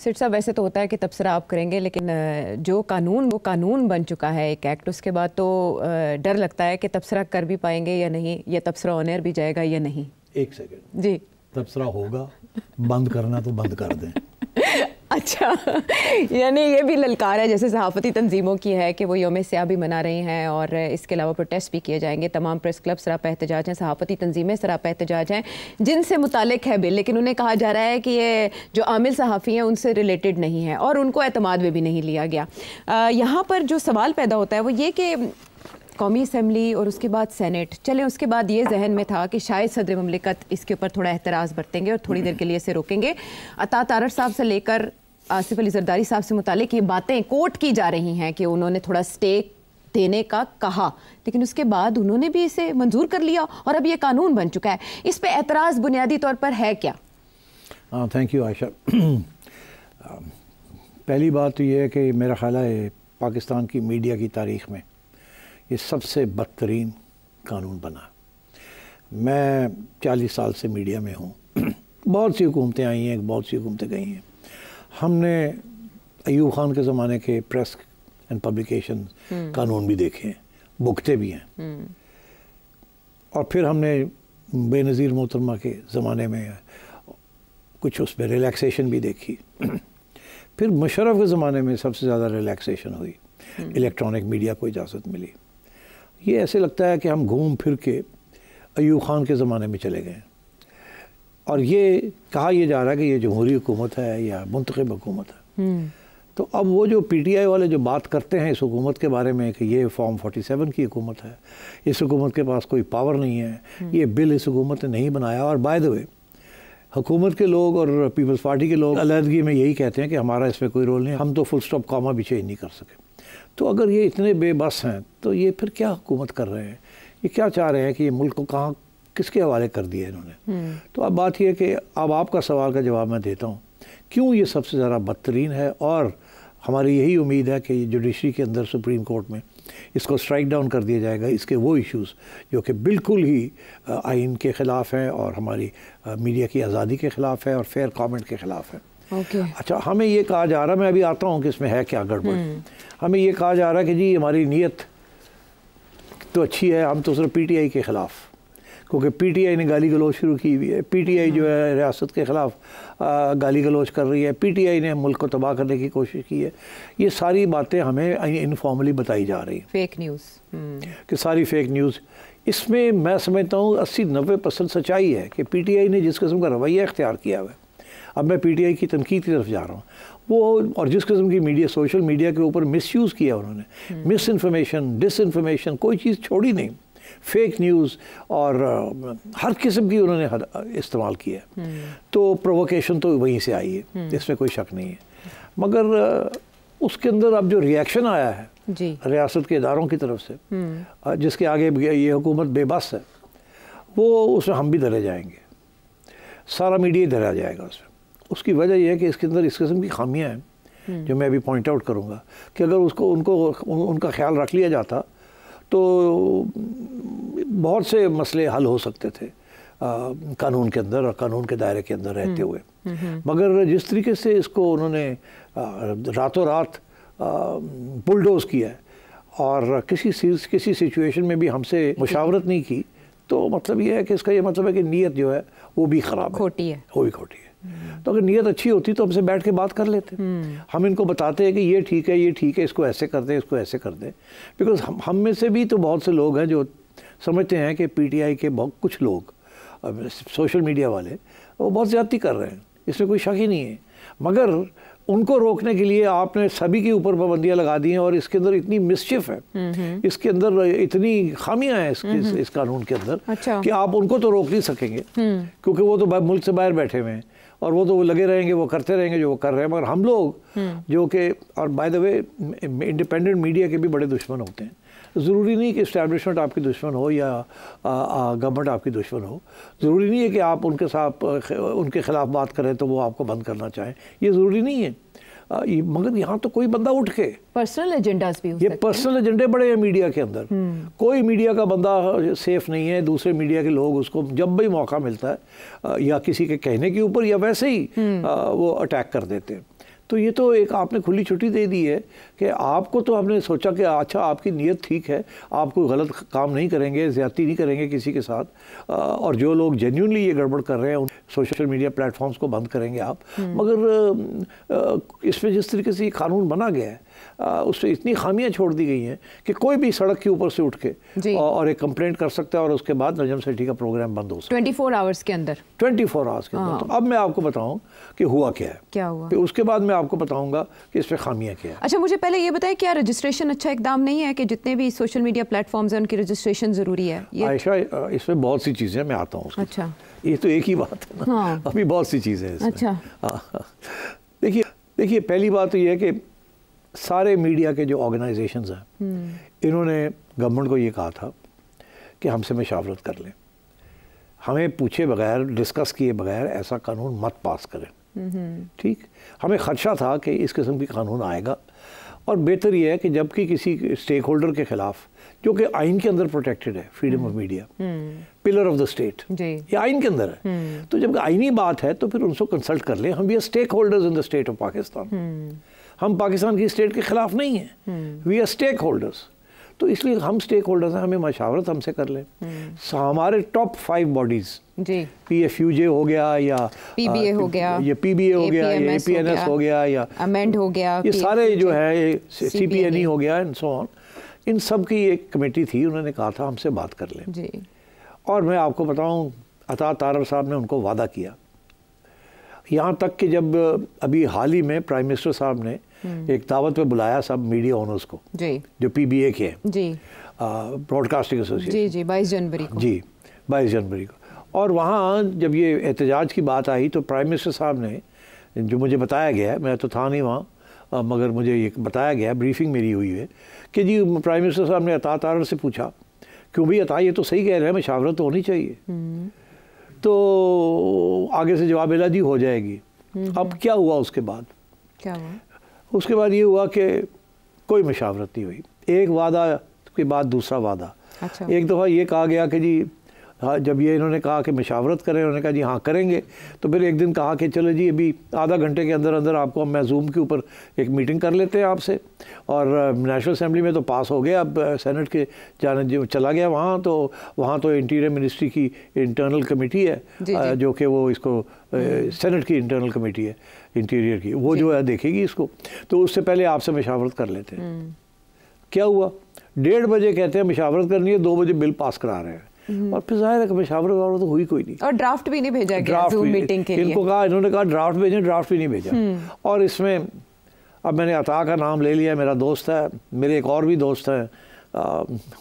Seat साहब, वैसे तो होता है कि तबसरा आप करेंगे, लेकिन जो कानून वो कानून बन चुका है एक एक्ट, उसके बाद तो डर लगता है कि तबसरा कर भी पाएंगे या नहीं, या तबसरा ऑन एयर भी जाएगा या नहीं। एक सेकंड जी, तबसरा होगा, बंद करना तो बंद कर दें। अच्छा, यानी ये भी ललकार है जैसे सहाफ़ती तंजीमों की है कि वो यौम स्याह भी मना रही हैं और इसके अलावा प्रोटेस्ट भी किए जाएंगे। तमाम प्रेस क्लब सरापा एहतजाज हैं, सहाफ़ती तंजीमें सरापा एहतजाज हैं जिनसे मुतालिक है बिल, लेकिन उन्हें कहा जा रहा है कि ये जो आमिल सहाफ़ी हैं उनसे रिलेटेड नहीं है और उनको एतमाद में भी नहीं लिया गया। यहाँ पर जो सवाल पैदा होता है वो ये कि कौमी असम्बली और उसके बाद सेनेट चले, उसके बाद ये जहन में था कि शायद सदर ममलिकत इसके ऊपर थोड़ा एहतराज़ बरतेंगे और थोड़ी देर के लिए इसे रोकेंगे। अता तारड़ साहब से लेकर आसिफ अली जरदारी साहब से मुतालिक ये बातें कोट की जा रही हैं कि उन्होंने थोड़ा स्टे देने का कहा, लेकिन उसके बाद उन्होंने भी इसे मंजूर कर लिया और अब ये कानून बन चुका है। इस पे एतराज़ बुनियादी तौर पर है क्या? Thank you Ayesha. पहली बात तो ये है कि मेरा ख्याल है पाकिस्तान की मीडिया की तारीख़ में ये सबसे बदतरीन कानून बना। मैं 40 साल से मीडिया में हूँ। बहुत सी हुकूमतें आई हैं, बहुत सी हुकूमतें गई हैं। हमने अयूब खान के ज़माने के प्रेस एंड पब्लिकेशन कानून भी देखे हैं, भुगते भी हैं, और फिर हमने बेनज़ीर मोहतरमा के ज़माने में कुछ उसमें रिलैक्सेशन भी देखी। फिर मुशर्रफ के ज़माने में सबसे ज़्यादा रिलैक्सेशन हुई, इलेक्ट्रॉनिक मीडिया को इजाज़त मिली। ये ऐसे लगता है कि हम घूम फिर के अयूब खान के ज़माने में चले गए और ये कहा यह जा रहा है कि ये जमहूरी हुकूमत है या मुंतखब हुकूमत है। तो अब वो जो PTI वाले जो बात करते हैं इस हुकूमत के बारे में कि ये फॉर्म 47 की हुकूमत है, इस हुकूमत के पास कोई पावर नहीं है, ये बिल इस हुकूमत ने नहीं बनाया। और बाय द वे हुकूमत के लोग और पीपल्स पार्टी के लोग अलहदगी में यही कहते हैं कि हमारा इसमें कोई रोल नहीं, हम तो फुल स्टॉप कॉमा भी चेंज नहीं कर सके। तो अगर ये इतने बेबस हैं तो ये फिर क्या हुकूमत कर रहे हैं? ये क्या चाह रहे हैं कि ये मुल्क को कहाँ किसके हवाले कर दिया इन्होंने? तो अब बात यह है कि अब आपका सवाल का जवाब मैं देता हूँ, क्यों ये सबसे ज़्यादा बदतरीन है। और हमारी यही उम्मीद है कि जुडिशरी के अंदर सुप्रीम कोर्ट में इसको स्ट्राइक डाउन कर दिया जाएगा, इसके वो इश्यूज़ जो कि बिल्कुल ही आइन के ख़िलाफ़ हैं और हमारी मीडिया की आज़ादी के ख़िलाफ़ है और फेयर कमेंट के ख़िलाफ़ है। अच्छा, हमें ये कहा जा रहा है, मैं अभी आता हूँ कि इसमें है क्या गड़बड़। हमें ये कहा जा रहा है कि जी हमारी नीयत तो अच्छी है, हम तो सिर्फ PTI के ख़िलाफ़, क्योंकि PTI ने गाली गलौज शुरू की हुई है। PTI जो है रियासत के ख़िलाफ़ गाली गलौज कर रही है, PTI ने मुल्क को तबाह करने की कोशिश की है। ये सारी बातें हमें इनफॉर्मली बताई जा रही हैं, फेक न्यूज़ कि सारी फेक न्यूज़। इसमें मैं समझता हूँ 80-90% सच्चाई है कि PTI ने जिस किस्म का रवैया इख्तियार किया हुआ है, अब मैं PTI की तनकीद की तरफ जा रहा हूँ, वो और जिस किस्म की मीडिया सोशल मीडिया के ऊपर मिसयूज़ किया उन्होंने, मिस इन्फॉर्मेशन, डिसइन्फॉर्मेशन, कोई चीज़ छोड़ी नहीं, फेक न्यूज़ और हर किस्म की उन्होंने इस्तेमाल किया। तो प्रोवोकेशन तो वहीं से आई है, इसमें कोई शक नहीं है। मगर उसके अंदर अब जो रिएक्शन आया है रियासत के इदारों की तरफ से, जिसके आगे ये हुकूमत बेबस है, वो उसमें हम भी धरे जाएंगे, सारा मीडिया धरा जाएगा उसमें। उसकी वजह यह है कि इसके अंदर इस किस्म की खामियां हैं जो मैं अभी पॉइंट आउट करूंगा कि अगर उनका ख्याल रख लिया जाता तो बहुत से मसले हल हो सकते थे कानून के अंदर और कानून के दायरे के अंदर रहते हुए। मगर जिस तरीके से इसको उन्होंने रातों रात बुलडोज किया है और किसी सिचुएशन में भी हमसे मुशावरत नहीं की, तो मतलब ये है कि इसका ये मतलब है कि नीयत जो है वो भी ख़राब है, खोटी है, वो भी खोटी है। तो अगर नीयत अच्छी होती तो हमसे बैठ के बात कर लेते। हम इनको बताते हैं कि ये ठीक है, ये ठीक है, इसको ऐसे कर दें, इसको ऐसे कर दें। बिकॉज हम में से भी तो बहुत से लोग हैं जो समझते हैं कि PTI के बहुत कुछ लोग सोशल मीडिया वाले वो बहुत ज़्यादती कर रहे हैं, इसमें कोई शक ही नहीं है। मगर उनको रोकने के लिए आपने सभी के ऊपर पाबंदियां लगा दी हैं और इसके अंदर इतनी मिसचिफ है, इसके अंदर इतनी खामियां हैं इस कानून के अंदर। अच्छा। कि आप उनको तो रोक नहीं सकेंगे क्योंकि वो तो मुल्क से बाहर बैठे हुए हैं और वो तो लगे रहेंगे, वो करते रहेंगे जो वो कर रहे हैं। मगर हम लोग जो कि, और by the way independent media के भी बड़े दुश्मन होते हैं। ज़रूरी नहीं कि इस्टेब्लिशमेंट आपकी दुश्मन हो या गवर्नमेंट आपकी दुश्मन हो। ज़रूरी नहीं है कि आप उनके साथ उनके ख़िलाफ़ बात करें तो वो आपको बंद करना चाहें, ये ज़रूरी नहीं है। मगर यहाँ तो कोई बंदा उठ के पर्सनल एजेंडास भी हो ये पर्सनल एजेंडे बड़े हैं मीडिया के अंदर। कोई मीडिया का बंदा सेफ नहीं है, दूसरे मीडिया के लोग उसको जब भी मौका मिलता है या किसी के कहने के ऊपर या वैसे ही वो अटैक कर देते हैं। तो ये तो एक आपने खुली छुट्टी दे दी है कि आपको तो आपने सोचा कि अच्छा आपकी नीयत ठीक है, आप कोई गलत काम नहीं करेंगे, ज़्यादती नहीं करेंगे किसी के साथ, और जो लोग जेन्युइनली ये गड़बड़ कर रहे हैं उन सोशल मीडिया प्लेटफॉर्म्स को बंद करेंगे आप। मगर इसमें जिस तरीके से ये कानून बना गया है उसमें इतनी खामियां छोड़ दी गई हैं कि कोई भी सड़क के ऊपर से उठ के और एक कंप्लेंट कर सकता है और उसके बाद नजम सेठी का प्रोग्राम बंद हो सकता है 24 आवर्स के अंदर। 24 आवर्स के अंदर। तो अब मैं आपको बताऊं कि हुआ क्या है, क्या हुआ, फिर उसके बाद मैं आपको बताऊंगा कि इसमें खामियां क्या है। अच्छा, मुझे पहले ये बताएं, क्या रजिस्ट्रेशन अच्छा इकदाम नहीं है कि जितने भी सोशल मीडिया प्लेटफॉर्म्स हैं उनकी रजिस्ट्रेशन जरूरी है? आयशा, इसमें बहुत सी चीज़ें, मैं आता हूँ। अच्छा, ये तो एक ही बात है ना। हाँ। अभी बहुत सी चीज़ें हैं इसमें। अच्छा, देखिए पहली बात तो ये है कि सारे मीडिया के जो ऑर्गेनाइजेशंस हैं इन्होंने गवर्नमेंट को ये कहा था कि हमसे मशावरत कर लें, हमें पूछे बगैर, डिस्कस किए बगैर ऐसा कानून मत पास करें। ठीक, हमें ख़दशा था कि इस किस्म की कानून आएगा, और बेहतर ये है कि जबकि किसी स्टेक होल्डर के ख़िलाफ़, जो कि आइन के अंदर प्रोटेक्टेड है, freedom of media, pillar of the state, ये आइन के अंदर है, तो जब आइनी बात है तो फिर उनको कंसल्ट कर लें। हम we are stakeholders in the state of Pakistan, हम पाकिस्तान की स्टेट के खिलाफ नहीं हैं, वी आर स्टेक होल्डर्स। तो इसलिए हम स्टेक होल्डर्स हैं, हमें मशावरत हमसे कर लें। हमारे टॉप 5 बॉडीज़, PFUJ हो गया, या PBA हो गया, या PBA हो गया, या APNS हो गया, या अमेंड हो गया, ये सारे जो है CPNE हो गया एंड सो ऑन, इन सब की एक कमेटी थी, उन्होंने कहा था हमसे बात कर लें जी। और मैं आपको बताऊं, अता तारर साहब ने उनको वादा किया, यहाँ तक कि जब अभी हाल ही में प्राइम मिनिस्टर साहब ने एक दावत पे बुलाया सब मीडिया ओनर्स को जी, जो PBA के हैं, ब्रॉडकास्टिंग एसोसिएशन, जी 22 जनवरी को, जी 22 जनवरी को। और वहाँ जब ये एहतजाज की बात आई तो प्राइम मिनिस्टर साहब ने, जो मुझे बताया गया है, मैं तो था नहीं वहाँ, मगर मुझे ये बताया गया, ब्रीफिंग मेरी हुई है कि जी प्राइम मिनिस्टर साहब ने अता तारर से पूछा, क्यों भाई अता ये तो सही कह रहे हैं, मशावरत तो होनी चाहिए। तो आगे से जवाब जी हो जाएगी। अब क्या हुआ उसके बाद? क्या हुआ उसके बाद? ये हुआ कि कोई मशावरत नहीं हुई, एक वादा के बाद दूसरा वादा। अच्छा। एक दफ़ा ये कहा गया कि जी हाँ, जब ये इन्होंने कहा कि मशावरत करें, उन्होंने कहा जी हाँ करेंगे, तो फिर एक दिन कहा कि चलो जी अभी आधा घंटे के अंदर अंदर आपको हम जूम के ऊपर एक मीटिंग कर लेते हैं आपसे। और नेशनल असेंबली में तो पास हो गया, अब सेनेट के जाने जो चला गया वहाँ तो इंटीरियर मिनिस्ट्री की इंटरनल कमेटी है, जो कि वो इसको सेनेट की इंटरनल कमेटी है इंटीरियर की, वो जो है देखेगी इसको। तो उससे पहले आपसे मशावरत कर लेते हैं। क्या हुआ? 1:30 बजे कहते हैं मशावरत करनी है, 2 बजे बिल पास करा रहे हैं, और फिर जाहिर है कि मशावरत तो हुई कोई नहीं, और ड्राफ्ट भी नहीं भेजा गया ज़ूम मीटिंग के लिए। इनको कहा, इन्होंने कहा ड्राफ्ट भेजें, ड्राफ्ट भी नहीं भेजा। और इसमें अब मैंने अता का नाम ले लिया, मेरा दोस्त है, मेरे एक और भी दोस्त हैं,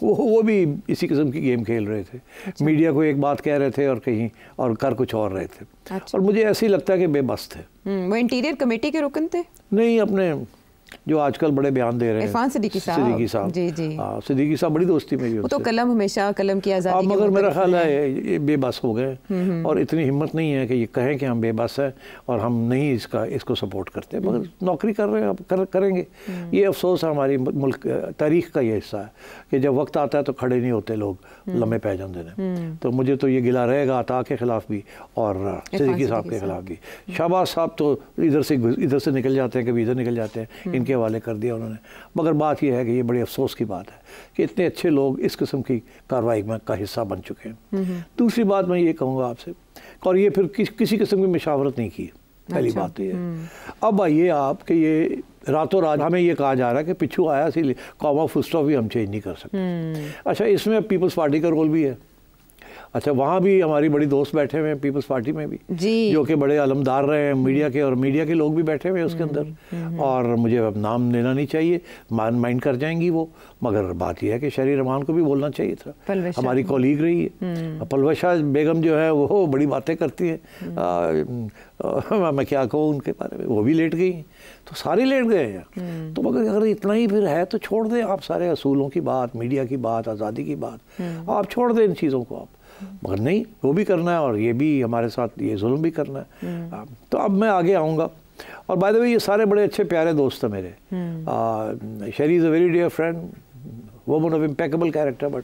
वो भी इसी किस्म की गेम खेल रहे थे। अच्छा। मीडिया को एक बात कह रहे थे और कहीं और कर कुछ और रहे थे। अच्छा। और मुझे ऐसे ही लगता है कि बेबस थे। वो इंटीरियर कमेटी के रुकन थे? नहीं, अपने जो आजकल बड़े बयान दे रहे हैं, इरफान सिद्दीकी साहब, जी जी, सिद्दीकी साहब बड़ी दोस्ती मेरी उनसे। तो कलम हमेशा कलम की आज़ादी, मगर मेरा ख्याल है ये बेबस हो गए, और इतनी हिम्मत नहीं है कि ये कहें कि हम बेबस हैं और हम नहीं इसको सपोर्ट करते, मगर नौकरी कर रहे हैं, करेंगे। ये अफसोस है हमारी मुल्क तारीख का ये हिस्सा है कि जब वक्त आता है तो खड़े नहीं होते लोग, लम्बे पै जाते हैं। तो मुझे तो ये गिला रहेगा अता के खिलाफ भी और सिद्दीकी साहब के खिलाफ भी। शहबाज साहब तो इधर से निकल जाते हैं, कभी इधर निकल जाते हैं, इनके हवाले कर दिया उन्होंने। मगर बात यह है कि ये बड़ी अफसोस की बात है कि इतने अच्छे लोग इस किस्म की कार्रवाई में का हिस्सा बन चुके हैं। दूसरी बात मैं ये कहूँगा आपसे, और ये फिर किसी किस्म की मशावरत नहीं की, पहली बात तो ये है। अब आइए आप कि ये रातों रात हमें ये कहा जा रहा है कि पिछू आया इसीलिए कॉमा फुल स्टॉप भी हम चेंज नहीं कर सकते। अच्छा, इसमें पीपल्स पार्टी का रोल भी है। अच्छा, वहाँ भी हमारी बड़ी दोस्त बैठे हुए हैं पीपल्स पार्टी में भी, जो कि बड़े अलमदार रहे हैं मीडिया के, और मीडिया के लोग भी बैठे हुए हैं उसके अंदर। और मुझे अब नाम लेना नहीं चाहिए, माइंड कर जाएंगी वो, मगर बात यह है कि शहरी रहमान को भी बोलना चाहिए था, हमारी कॉलीग रही है। पलवशा बेगम जो है वो बड़ी बातें करती है, मैं क्या कहूँ उनके बारे में, वो भी लेट गई, तो सारे लेट गए हैं। तो मगर अगर इतना ही फिर है तो छोड़ दें आप सारे असूलों की बात, मीडिया की बात, आज़ादी की बात, आप छोड़ दें इन चीज़ों को आप। मगर नहीं, वो भी करना है और ये भी हमारे साथ ये जुल्म भी करना है। तो अब मैं आगे आऊँगा और बाय द वे ये सारे बड़े अच्छे प्यारे दोस्त हैं मेरे। Sherry is a very dear friend, woman of impeccable character, but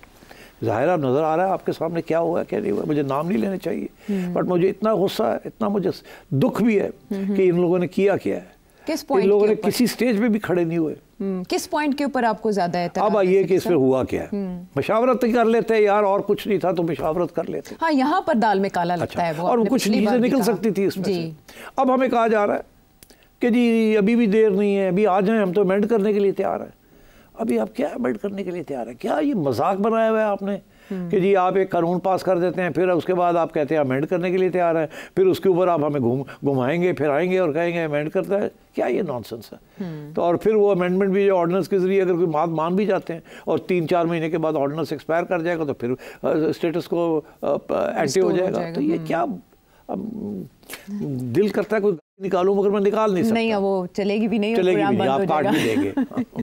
ज़ाहिर नज़र आ रहा है आपके सामने क्या हुआ क्या नहीं हुआ। मुझे नाम नहीं लेने चाहिए, बट मुझे इतना गुस्सा है, इतना मुझे दुख भी है कि इन लोगों ने किया क्या है। किस पॉइंट इन लोगों ने किसी स्टेज पे भी खड़े नहीं हुए। किस पॉइंट के ऊपर आपको ज्यादा है? अब आइए कि इसमें हुआ क्या है। मशावरत कर लेते हैं यार, और कुछ नहीं था तो मशावरत कर लेते। हाँ, यहाँ पर दाल में काला लगता है वो, और कुछ चीजें निकल सकती थी इसमें से। अब हमें कहा जा रहा है कि जी अभी भी देर नहीं है, अभी आ जाएं, हम तो अमेंड करने के लिए तैयार हैं। अभी आप क्या अमेंड करने के लिए तैयार है? क्या ये मजाक बनाया हुआ है आपने कि जी आप एक कानून पास कर देते हैं, फिर उसके बाद आप कहते हैं अमेंड करने के लिए तैयार है, फिर उसके ऊपर आप हमें घुमाएंगे फिर आएंगे और कहेंगे अमेंड करता है। क्या ये नॉनसेंस है? तो और फिर वो अमेंडमेंट भी ऑर्डिनेंस के जरिए अगर कोई बात मान भी जाते हैं और 3-4 महीने के बाद ऑर्डिनेंस एक्सपायर कर जाएगा तो फिर स्टेटस को एंटी हो जाएगा। तो ये क्या दिल करता है कोई निकालूं, मगर मैं निकाल नहीं सकता। नहीं, वो चलेगी भी नहीं, चलेगी भी नहीं, आप काट भी देंगे।